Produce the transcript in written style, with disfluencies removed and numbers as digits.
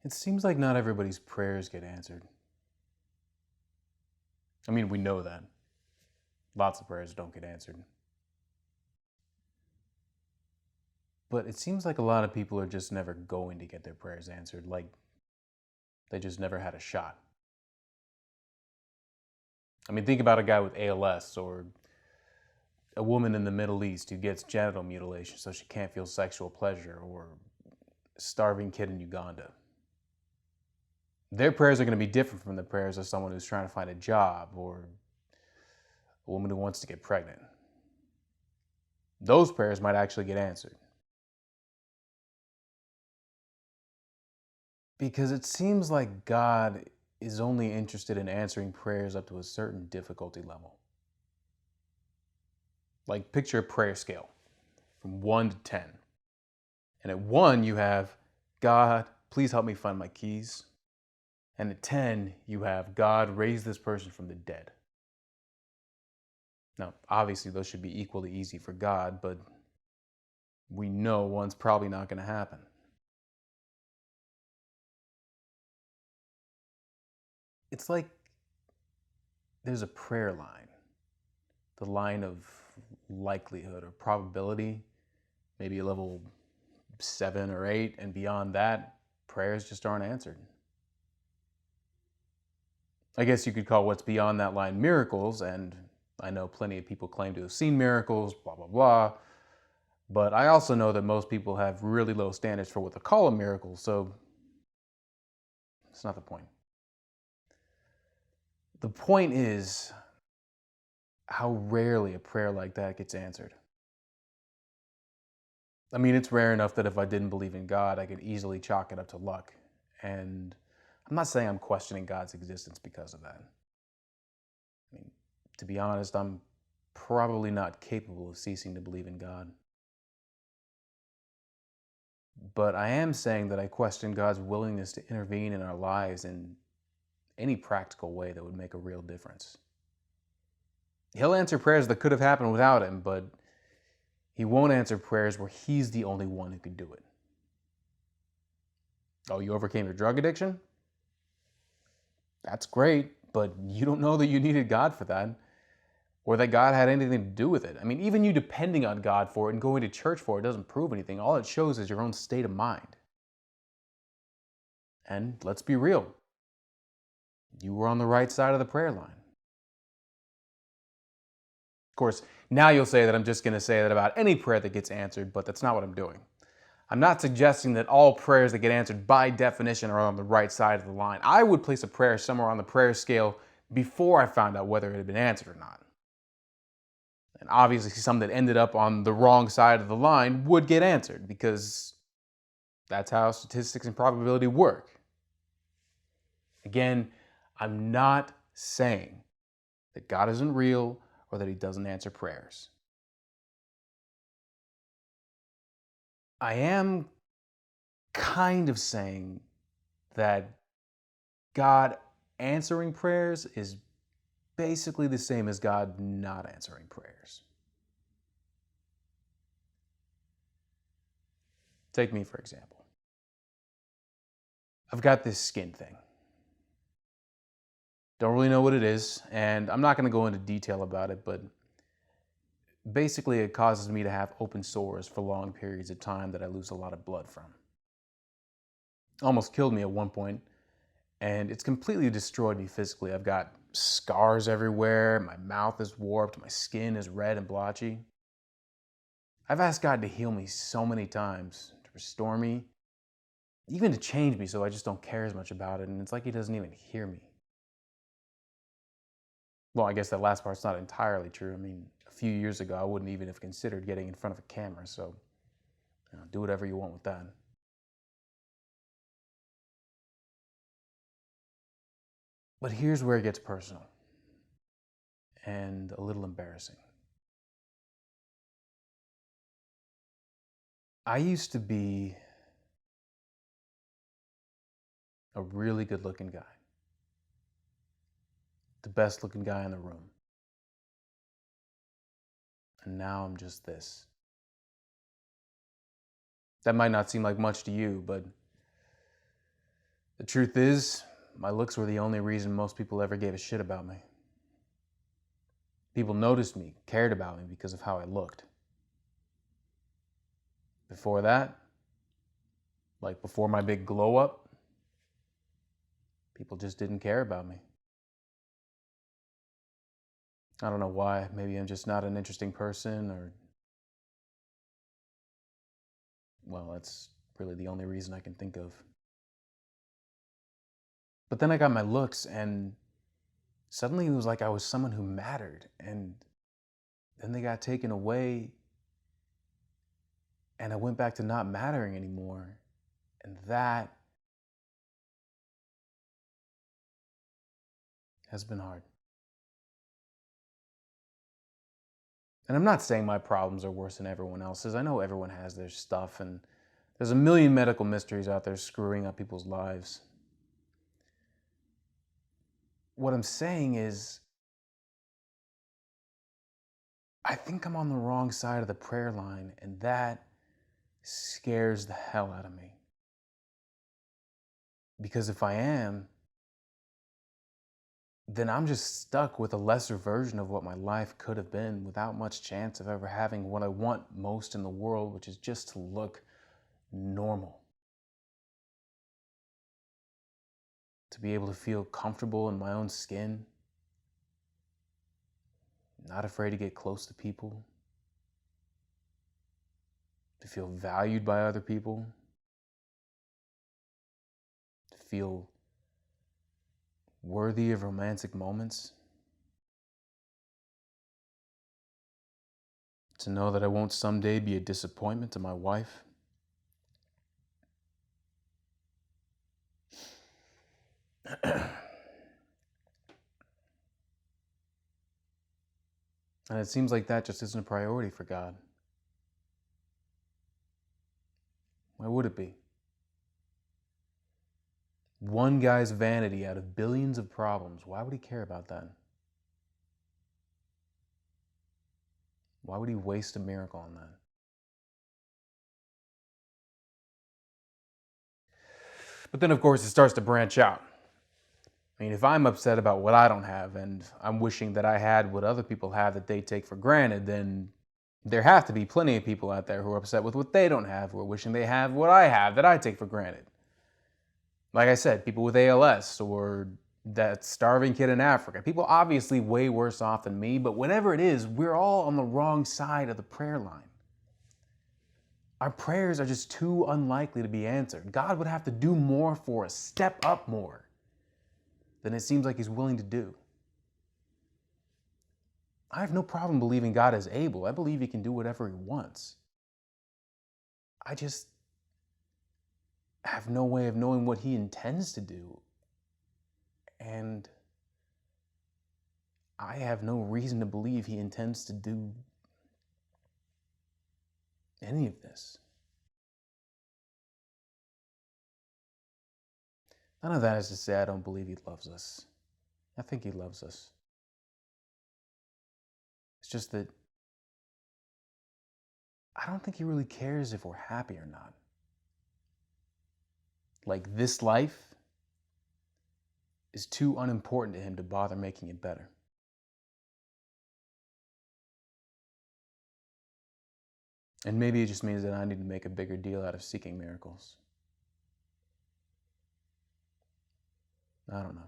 It seems like not everybody's prayers get answered. I mean, we know that. Lots of prayers don't get answered. But it seems like a lot of people are just never going to get their prayers answered, like they just never had a shot. I mean, think about a guy with ALS or a woman in the Middle East who gets genital mutilation so she can't feel sexual pleasure, or a starving kid in Uganda. Their prayers are going to be different from the prayers of someone who's trying to find a job or a woman who wants to get pregnant. Those prayers might actually get answered. Because it seems like God is only interested in answering prayers up to a certain difficulty level. Like, picture a prayer scale from 1 to 10. And at 1, you have, God, please help me find my keys. And at 10, you have, God, raise this person from the dead. Now, obviously, those should be equally easy for God, but we know one's probably not going to happen. It's like there's a prayer line, the line of likelihood or probability, maybe a level 7 or 8, and beyond that, prayers just aren't answered. I guess you could call what's beyond that line miracles, and I know plenty of people claim to have seen miracles, blah, blah, blah. But I also know that most people have really low standards for what they call a miracle, so it's not the point. The point is how rarely a prayer like that gets answered. I mean, it's rare enough that if I didn't believe in God, I could easily chalk it up to luck. And I'm not saying I'm questioning God's existence because of that. I mean, to be honest, I'm probably not capable of ceasing to believe in God. But I am saying that I question God's willingness to intervene in our lives in any practical way that would make a real difference. He'll answer prayers that could have happened without him, but he won't answer prayers where he's the only one who could do it. Oh, you overcame your drug addiction? That's great, but you don't know that you needed God for that, or that God had anything to do with it. I mean, even you depending on God for it and going to church for it doesn't prove anything. All it shows is your own state of mind. And let's be real, you were on the right side of the prayer line. Of course, now you'll say that I'm just going to say that about any prayer that gets answered, but that's not what I'm doing. I'm not suggesting that all prayers that get answered by definition are on the right side of the line. I would place a prayer somewhere on the prayer scale before I found out whether it had been answered or not. And obviously, some that ended up on the wrong side of the line would get answered because that's how statistics and probability work. Again, I'm not saying that God isn't real or that he doesn't answer prayers. I am kind of saying that God answering prayers is basically the same as God not answering prayers. Take me, for example. I've got this skin thing. Don't really know what it is, and I'm not going to go into detail about it, but basically it causes me to have open sores for long periods of time that I lose a lot of blood from. Almost killed me at one point, and it's completely destroyed me physically. I've got scars everywhere, my mouth is warped, my skin is red and blotchy. I've asked God to heal me so many times, to restore me, even to change me so I just don't care as much about it, and it's like he doesn't even hear me. Well, I guess that last part's not entirely true. I mean, a few years ago, I wouldn't even have considered getting in front of a camera, so do whatever you want with that. But here's where it gets personal and a little embarrassing. I used to be a really good looking guy, the best looking guy in the room. And now I'm just this. That might not seem like much to you, but The truth is, my looks were the only reason most people ever gave a shit about me. People noticed me, cared about me because of how I looked. Before that, like before my big glow up, people just didn't care about me. I don't know why. Maybe I'm just not an interesting person, or, well, that's really the only reason I can think of. But then I got my looks, and suddenly it was like I was someone who mattered. And then they got taken away, and I went back to not mattering anymore. And that has been hard. And I'm not saying my problems are worse than everyone else's. I know everyone has their stuff, and there's a million medical mysteries out there screwing up people's lives. What I'm saying is, I think I'm on the wrong side of the prayer line, and that scares the hell out of me. Because if I am, then I'm just stuck with a lesser version of what my life could have been, without much chance of ever having what I want most in the world, which is just to look normal. To be able to feel comfortable in my own skin, not afraid to get close to people, to feel valued by other people, to feel worthy of romantic moments, to know that I won't someday be a disappointment to my wife. And it seems like that just isn't a priority for God. Why would it be? One guy's vanity out of billions of problems, why would he care about that? Why would he waste a miracle on that? But then, of course, it starts to branch out. I mean, if I'm upset about what I don't have, and I'm wishing that I had what other people have that they take for granted, then there have to be plenty of people out there who are upset with what they don't have, who are wishing they have what I have that I take for granted. Like I said, people with ALS, or that starving kid in Africa. People obviously way worse off than me, but whatever it is, we're all on the wrong side of the prayer line. Our prayers are just too unlikely to be answered. God would have to do more for us, step up more, than it seems like he's willing to do. I have no problem believing God is able. I believe he can do whatever he wants. I just have no way of knowing what he intends to do. And I have no reason to believe he intends to do any of this. None of that is to say I don't believe he loves us. I think he loves us. It's just that I don't think he really cares if we're happy or not. Like, this life is too unimportant to him to bother making it better. And maybe it just means that I need to make a bigger deal out of seeking miracles. I don't know.